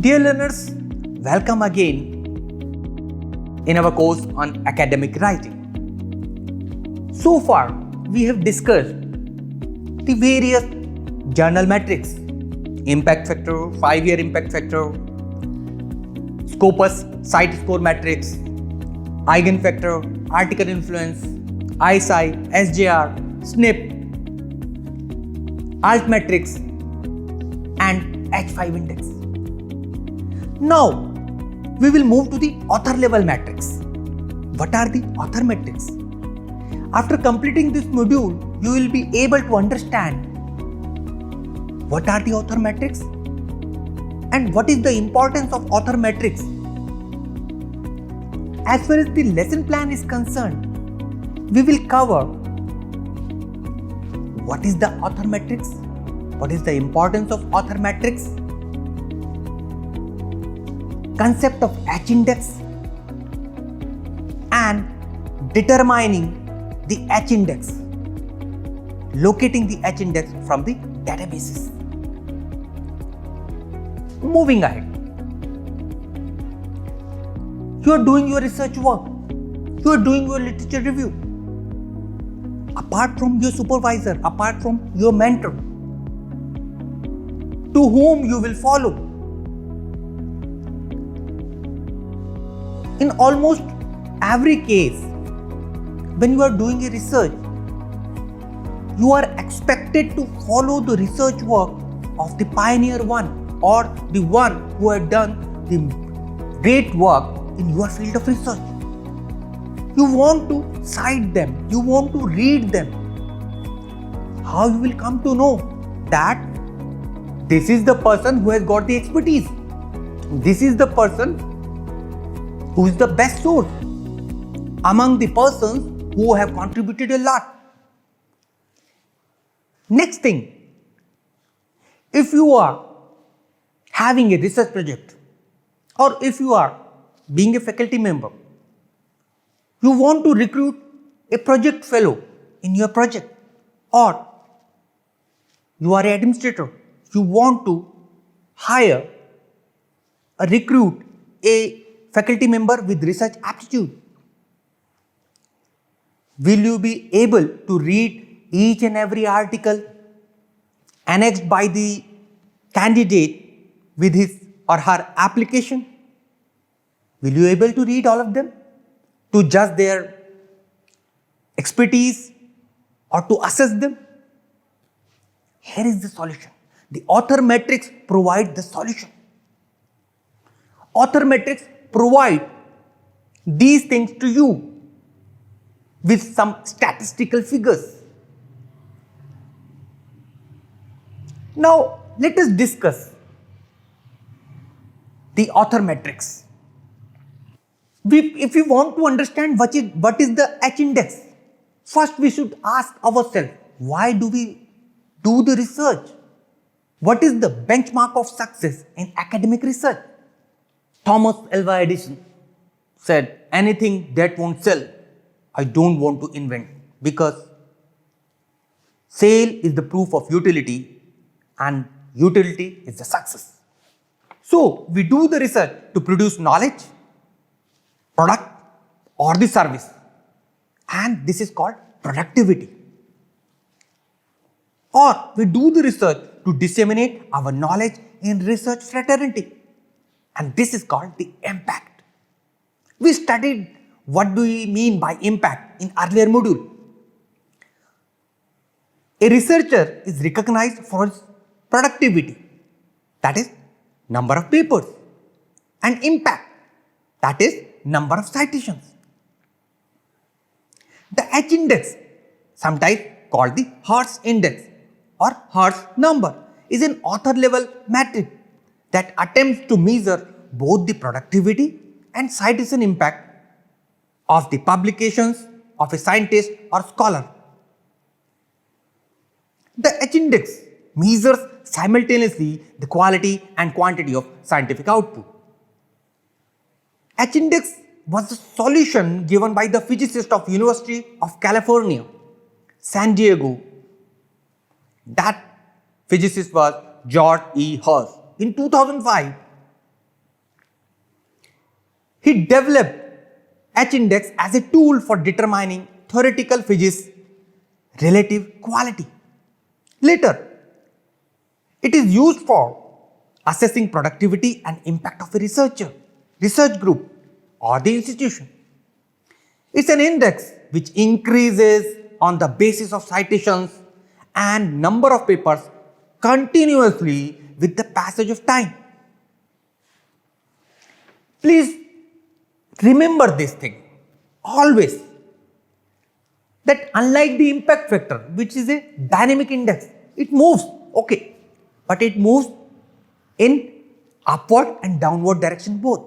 Dear learners, welcome again in our course on academic writing. So far, we have discussed the various journal metrics: impact factor, 5-year impact factor, Scopus site score matrix, eigenfactor, article influence, ISI, SJR, SNP, altmetrics, and H5 index. Now, we will move to the author level metrics. What are the author metrics? After completing this module, you will be able to understand what are the author metrics and what is the importance of author metrics. As far as the lesson plan is concerned, we will cover what is the author metrics, what is the importance of author metrics, concept of H index, and determining the H index, locating the H index from the databases. Moving ahead, you are doing your research work, you are doing your literature review. Apart from your supervisor, apart from your mentor, to whom you will follow. In almost every case, when you are doing a research, you are expected to follow the research work of the pioneer one or the one who had done the great work in your field of research. You want to cite them, you want to read them. How you will come to know that this is the person who has got the expertise, this is the person who is the best source among the persons who have contributed a lot. Next thing, if you are having a research project or if you are being a faculty member, you want to recruit a project fellow in your project, or you are an administrator, you want to hire or recruit a faculty member with research aptitude. Will you be able to read each and every article annexed by the candidate with his or her application? Will you be able to read all of them, to judge their expertise or to assess them? Here is the solution. The author metrics provide the solution. Author metrics provide these things to you with some statistical figures. Now, let us discuss the author metrics. If we want to understand what is the H index, first we should ask ourselves, why do we do the research? What is the benchmark of success in academic research? Thomas Alva Edison said, anything that won't sell, I don't want to invent, because sale is the proof of utility and utility is the success. So, we do the research to produce knowledge, product or the service, and this is called productivity. Or we do the research to disseminate our knowledge in research fraternity, and this is called the impact. We studied what do we mean by impact in earlier module. A researcher is recognized for his productivity, that is number of papers, and impact, that is number of citations. The H index, sometimes called the Hertz index or Hertz number, is an author level metric that attempts to measure both the productivity and citation impact of the publications of a scientist or scholar. The H index measures simultaneously the quality and quantity of scientific output. H index was the solution given by the physicist of University of California, San Diego. That physicist was George E. Hertz. In 2005, He developed H-index as a tool for determining theoretical physics relative quality. Later, it is used for assessing productivity and impact of a researcher, research group, or the institution. It's an index which increases on the basis of citations and number of papers continuously with the passage of time. Please remember this thing always, that unlike the impact factor, which is a dynamic index, it moves, okay, but it moves in upward and downward direction both.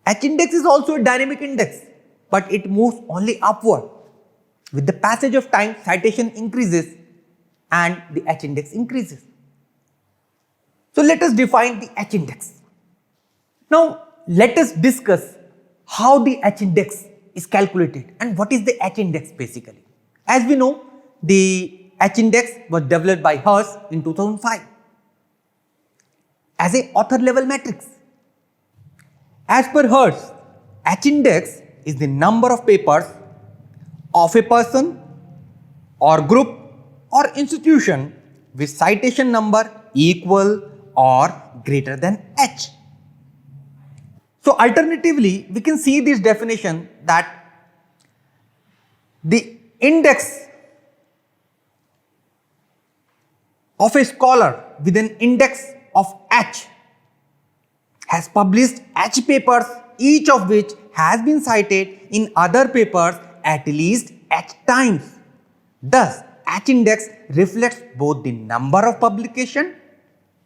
H-index is also a dynamic index, but it moves only upward. With the passage of time, citation increases and the H-index increases. So let us define the H-index. Now let us discuss how the H-index is calculated and what is the H-index basically. As we know, the H-index was developed by Hertz in 2005 as a author level matrix. As per Hertz, H-index is the number of papers of a person or group or institution with citation number equal or greater than H. So alternatively, we can see this definition that the index of a scholar with an index of H has published H papers, each of which has been cited in other papers at least H times. Thus, H index reflects both the number of publication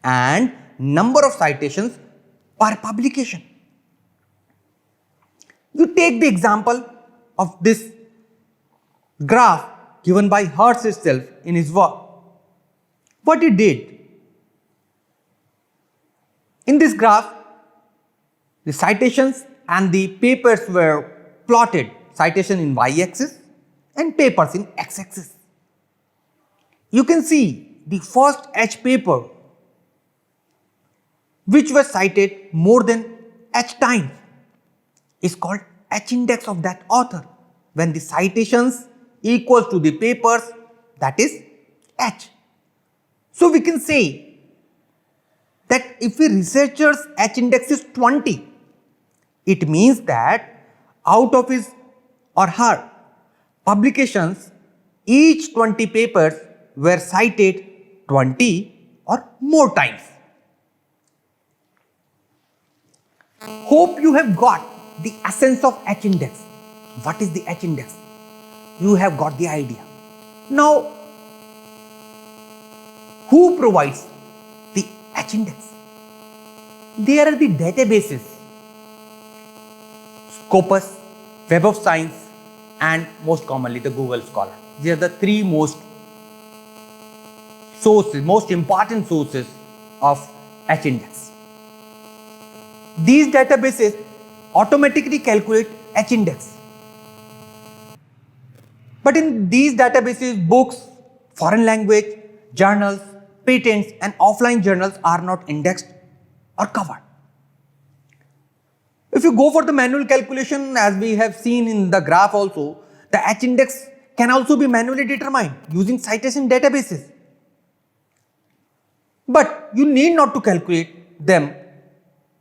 and number of citations per publication. You take the example of this graph given by Hertz itself in his work. What he did, in this graph, the citations and the papers were plotted, citation in y-axis and papers in x-axis. You can see the first H paper which was cited more than H times is called H index of that author, when the citations equals to the papers, that is H. So we can say that if a researcher's H index is 20, it means that out of his or her publications, each 20 papers were cited 20 or more times. Hope you have got the essence of H index. What is the H index? You have got the idea. Now, who provides the H index? There are the databases, Scopus, Web of Science, and most commonly the Google Scholar. These are the three most important sources of H index. These databases automatically calculate H index. But in these databases, books, foreign language, journals, patents and offline journals are not indexed or covered. If you go for the manual calculation, as we have seen in the graph also, the H index can also be manually determined using citation databases. But you need not to calculate them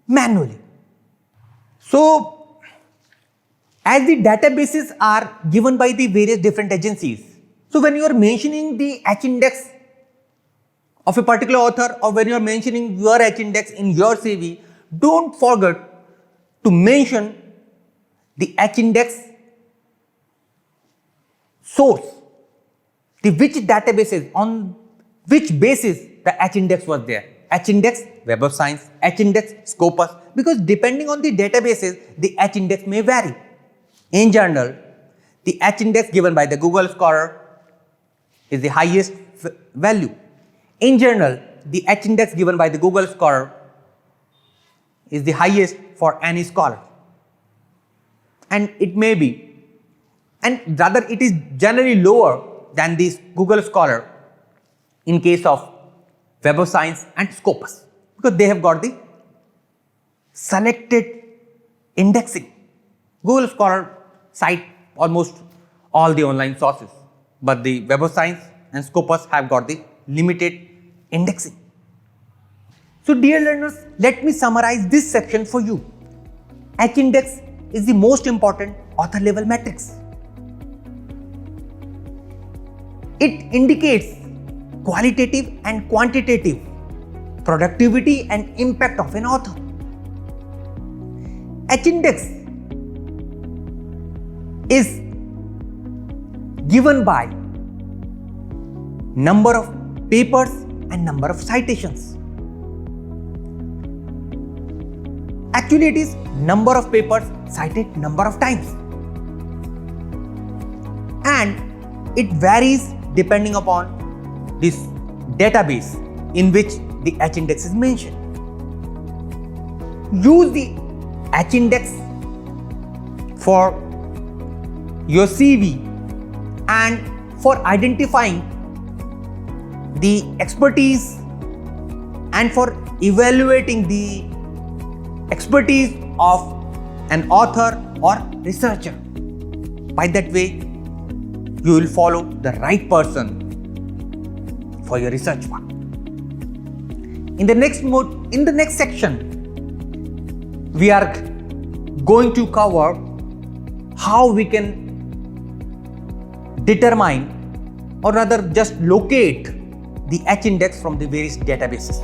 manually. So, as the databases are given by the various different agencies, so when you are mentioning the H index of a particular author or when you are mentioning your H index in your CV, don't forget to mention the H index source, the which databases, on which basis the H index was there. H index, Web of Science, H index, Scopus, because depending on the databases, the H index may vary. In general, the H index given by the Google Scholar is the highest value. In general, the H index given by the Google Scholar is the highest for any scholar. And it may be, and rather it is generally lower than this Google Scholar in case of Web of Science and Scopus, because they have got the selected indexing. Google Scholar cite almost all the online sources, but the Web of Science and Scopus have got the limited indexing. So dear learners, let me summarize this section for you. H-index is the most important author level matrix. It indicates qualitative and quantitative productivity and impact of an author. H-index is given by number of papers and number of citations. Actually, it is number of papers cited number of times, and it varies depending upon this database in which the H-index is mentioned. Use the H-index for your CV and for identifying the expertise and for evaluating the expertise of an author or researcher. By that way, you will follow the right person for your research work. In the next section, we are going to cover how we can determine or rather just locate the H-index from the various databases.